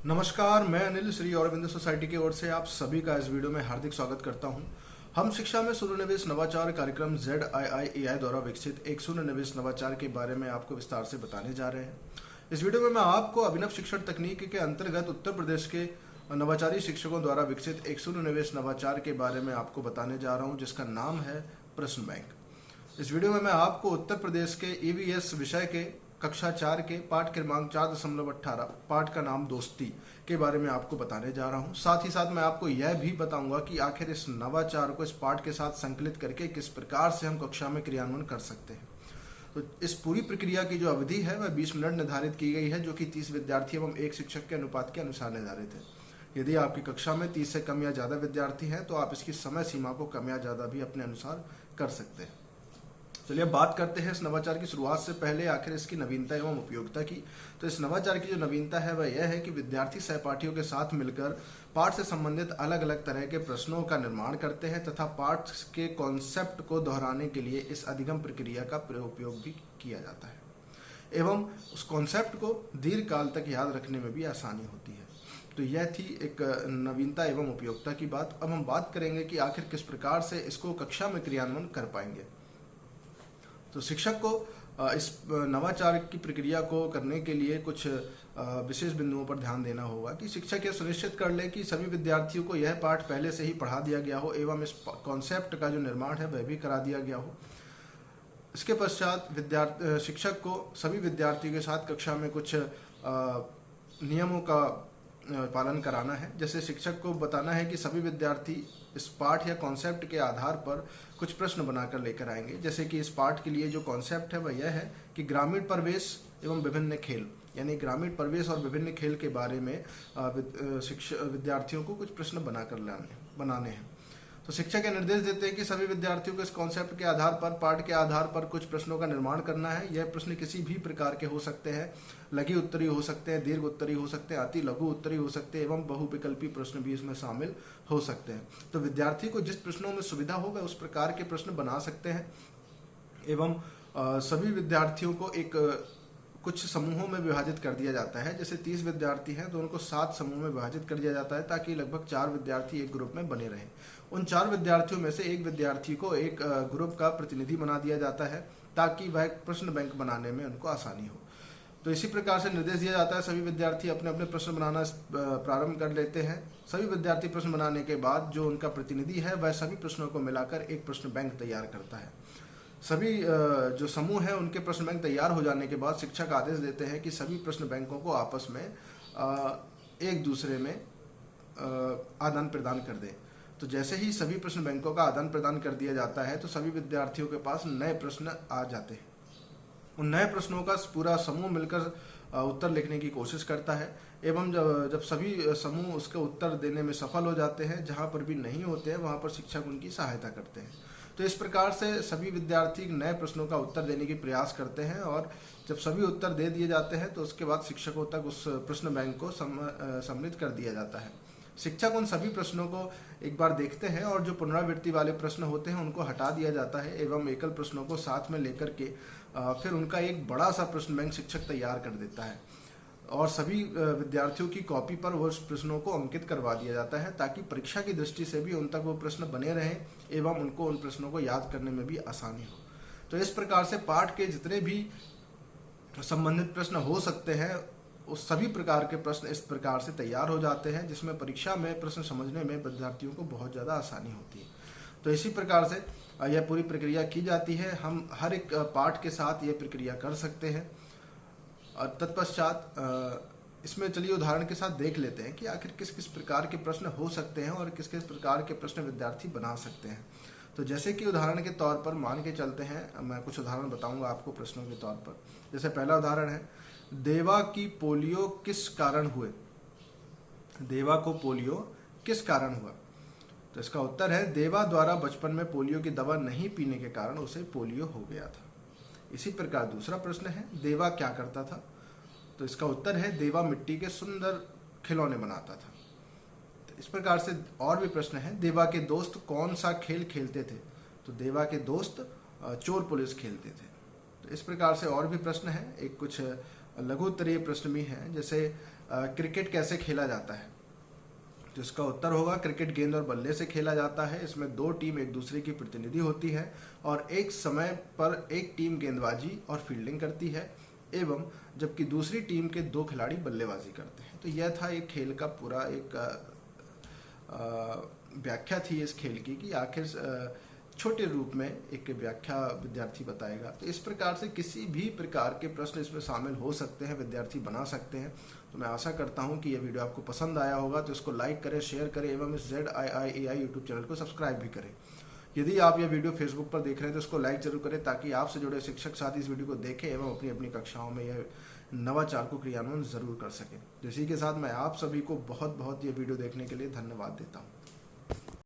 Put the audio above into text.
नमस्कार, मैं अनिल श्री अरविंद सोसाइटी की ओर से आप सभी का इस वीडियो में हार्दिक स्वागत करता हूं। हम शिक्षा में शून्य निवेश नवाचार कार्यक्रम ZIIAI द्वारा विकसित एक शून्य निवेश नवाचार के बारे में आपको विस्तार से बताने जा रहे हैं। इस वीडियो में मैं आपको अभिनव शिक्षण तकनीक के अंतर्गत उत्तर प्रदेश के नवाचारी शिक्षकों द्वारा विकसित एक शून्य निवेश नवाचार के बारे में आपको बताने जा रहा हूँ, जिसका नाम है प्रश्न बैंक। इस वीडियो में मैं आपको उत्तर प्रदेश के EVS विषय के कक्षा 4 के पाठ क्रमांक 4.18 पाठ का नाम दोस्ती के बारे में आपको बताने जा रहा हूं। साथ ही साथ मैं आपको यह भी बताऊंगा कि आखिर इस नवाचार को इस पाठ के साथ संकलित करके किस प्रकार से हम कक्षा में क्रियान्वयन कर सकते हैं। तो इस पूरी प्रक्रिया की जो अवधि है वह 20 मिनट निर्धारित की गई है, जो कि 30 विद्यार्थी एवं एक शिक्षक के अनुपात के अनुसार निर्धारित है। यदि आपकी कक्षा में 30 से कम या ज़्यादा विद्यार्थी हैं तो आप इसकी समय सीमा को कम या ज़्यादा भी अपने अनुसार कर सकते हैं। चलिए अब बात करते हैं इस नवाचार की शुरुआत से पहले आखिर इसकी नवीनता एवं उपयोगिता की। तो इस नवाचार की जो नवीनता है वह यह है कि विद्यार्थी सहपाठियों के साथ मिलकर पाठ से संबंधित अलग अलग तरह के प्रश्नों का निर्माण करते हैं तथा पाठ के कॉन्सेप्ट को दोहराने के लिए इस अधिगम प्रक्रिया का उपयोग भी किया जाता है एवं उस कॉन्सेप्ट को दीर्घ काल तक याद रखने में भी आसानी होती है। तो यह थी एक नवीनता एवं उपयोगिता की बात। अब हम बात करेंगे कि आखिर किस प्रकार से इसको कक्षा में क्रियान्वयन कर पाएंगे। तो शिक्षक को इस नवाचार की प्रक्रिया को करने के लिए कुछ विशेष बिंदुओं पर ध्यान देना होगा कि शिक्षक यह सुनिश्चित कर ले कि सभी विद्यार्थियों को यह पाठ पहले से ही पढ़ा दिया गया हो एवं इस कॉन्सेप्ट का जो निर्माण है वह भी करा दिया गया हो। इसके पश्चात शिक्षक को सभी विद्यार्थियों के साथ कक्षा में कुछ नियमों का पालन कराना है। जैसे शिक्षक को बताना है कि सभी विद्यार्थी इस पाठ या कॉन्सेप्ट के आधार पर कुछ प्रश्न बनाकर लेकर आएंगे। जैसे कि इस पाठ के लिए जो कॉन्सेप्ट है वह यह है कि ग्रामीण परिवेश एवं विभिन्न खेल, यानी ग्रामीण परिवेश और विभिन्न खेल के बारे में विद्यार्थियों को कुछ प्रश्न बनाने हैं। तो शिक्षक ये निर्देश देते हैं कि सभी विद्यार्थियों को इस कॉन्सेप्ट के आधार पर, पाठ के आधार पर कुछ प्रश्नों का निर्माण करना है। यह प्रश्न किसी भी प्रकार के हो सकते हैं, लघु उत्तरीय हो सकते हैं, दीर्घ उत्तरीय हो सकते हैं, अति लघु उत्तरीय हो सकते हैं एवं बहुविकल्पी प्रश्न भी इसमें शामिल हो सकते हैं। तो विद्यार्थी को जिस प्रश्नों में सुविधा हो वह उस प्रकार के प्रश्न बना सकते हैं एवं सभी विद्यार्थियों को कुछ समूहों में विभाजित कर दिया जाता है। जैसे 30 विद्यार्थी हैं तो उनको 7 समूह में विभाजित कर दिया जाता है ताकि लगभग 4 विद्यार्थी एक ग्रुप में बने रहें। उन 4 विद्यार्थियों में से एक विद्यार्थी को एक ग्रुप का प्रतिनिधि बना दिया जाता है ताकि वह प्रश्न बैंक बनाने में उनको आसानी हो। तो इसी प्रकार से निर्देश दिया जाता है, सभी विद्यार्थी अपने अपने प्रश्न बनाना प्रारंभ कर लेते हैं। सभी विद्यार्थी प्रश्न बनाने के बाद जो उनका प्रतिनिधि है वह सभी प्रश्नों को मिलाकर एक प्रश्न बैंक तैयार करता है। सभी जो समूह है उनके प्रश्न बैंक तैयार हो जाने के बाद शिक्षक आदेश देते हैं कि सभी प्रश्न बैंकों को आपस में एक दूसरे में आदान प्रदान कर दें। तो जैसे ही सभी प्रश्न बैंकों का आदान प्रदान कर दिया जाता है तो सभी विद्यार्थियों के पास नए प्रश्न आ जाते हैं। उन नए प्रश्नों का पूरा समूह मिलकर उत्तर लिखने की कोशिश करता है एवं जब सभी समूह उसके उत्तर देने में सफल हो जाते हैं, जहाँ पर भी नहीं होते हैं वहाँ पर शिक्षक उनकी सहायता करते हैं। तो इस प्रकार से सभी विद्यार्थी नए प्रश्नों का उत्तर देने की प्रयास करते हैं और जब सभी उत्तर दे दिए जाते हैं तो उसके बाद शिक्षकों तक उस प्रश्न बैंक को सम्मिलित कर दिया जाता है। शिक्षक उन सभी प्रश्नों को एक बार देखते हैं और जो पुनरावृत्ति वाले प्रश्न होते हैं उनको हटा दिया जाता है एवं एकल प्रश्नों को साथ में लेकर के फिर उनका एक बड़ा सा प्रश्न बैंक शिक्षक तैयार कर देता है और सभी विद्यार्थियों की कॉपी पर वो प्रश्नों को अंकित करवा दिया जाता है ताकि परीक्षा की दृष्टि से भी उन तक वो प्रश्न बने रहें एवं उनको उन प्रश्नों को याद करने में भी आसानी हो। तो इस प्रकार से पाठ के जितने भी संबंधित प्रश्न हो सकते हैं उस सभी प्रकार के प्रश्न इस प्रकार से तैयार हो जाते हैं, जिसमें परीक्षा में प्रश्न समझने में विद्यार्थियों को बहुत ज़्यादा आसानी होती है। तो इसी प्रकार से यह पूरी प्रक्रिया की जाती है। हम हर एक पाठ के साथ यह प्रक्रिया कर सकते हैं। और तत्पश्चात इसमें चलिए उदाहरण के साथ देख लेते हैं कि आखिर किस किस प्रकार के प्रश्न हो सकते हैं और किस किस प्रकार के प्रश्न विद्यार्थी बना सकते हैं। तो जैसे कि उदाहरण के तौर पर मान के चलते हैं, मैं कुछ उदाहरण बताऊंगा आपको प्रश्नों के तौर पर। जैसे पहला उदाहरण है, देवा की पोलियो किस कारण हुए? देवा को पोलियो किस कारण हुआ? तो इसका उत्तर है, देवा द्वारा बचपन में पोलियो की दवा नहीं पीने के कारण उसे पोलियो हो गया था। इसी प्रकार दूसरा प्रश्न है, देवा क्या करता था? तो इसका उत्तर है, देवा मिट्टी के सुंदर खिलौने बनाता था। तो इस प्रकार से और भी प्रश्न है, देवा के दोस्त कौन सा खेल खेलते थे? तो देवा के दोस्त चोर पुलिस खेलते थे। तो इस प्रकार से और भी प्रश्न है। एक कुछ लघु उत्तरीय प्रश्न भी हैं, जैसे क्रिकेट कैसे खेला जाता है? तो इसका उत्तर होगा क्रिकेट गेंद और बल्ले से खेला जाता है। इसमें दो टीम एक दूसरे की प्रतिनिधि होती है और एक समय पर एक टीम गेंदबाजी और फील्डिंग करती है एवं जबकि दूसरी टीम के दो खिलाड़ी बल्लेबाजी करते हैं। तो यह था एक खेल का पूरा एक व्याख्या थी इस खेल की कि आखिर छोटे रूप में एक व्याख्या विद्यार्थी बताएगा। तो इस प्रकार से किसी भी प्रकार के प्रश्न इसमें शामिल हो सकते हैं, विद्यार्थी बना सकते हैं। तो मैं आशा करता हूं कि यह वीडियो आपको पसंद आया होगा, तो इसको लाइक करें, शेयर करें एवं इस ZIIAI यूट्यूब चैनल को सब्सक्राइब भी करें। यदि आप यह वीडियो फेसबुक पर देख रहे हैं तो इसको लाइक जरूर करें ताकि आपसे जुड़े शिक्षक साथी इस वीडियो को देखें एवं अपनी अपनी कक्षाओं में यह नवाचार को क्रियान्वयन जरूर कर सकें। इसी के साथ मैं आप सभी को बहुत बहुत ये वीडियो देखने के लिए धन्यवाद देता हूँ।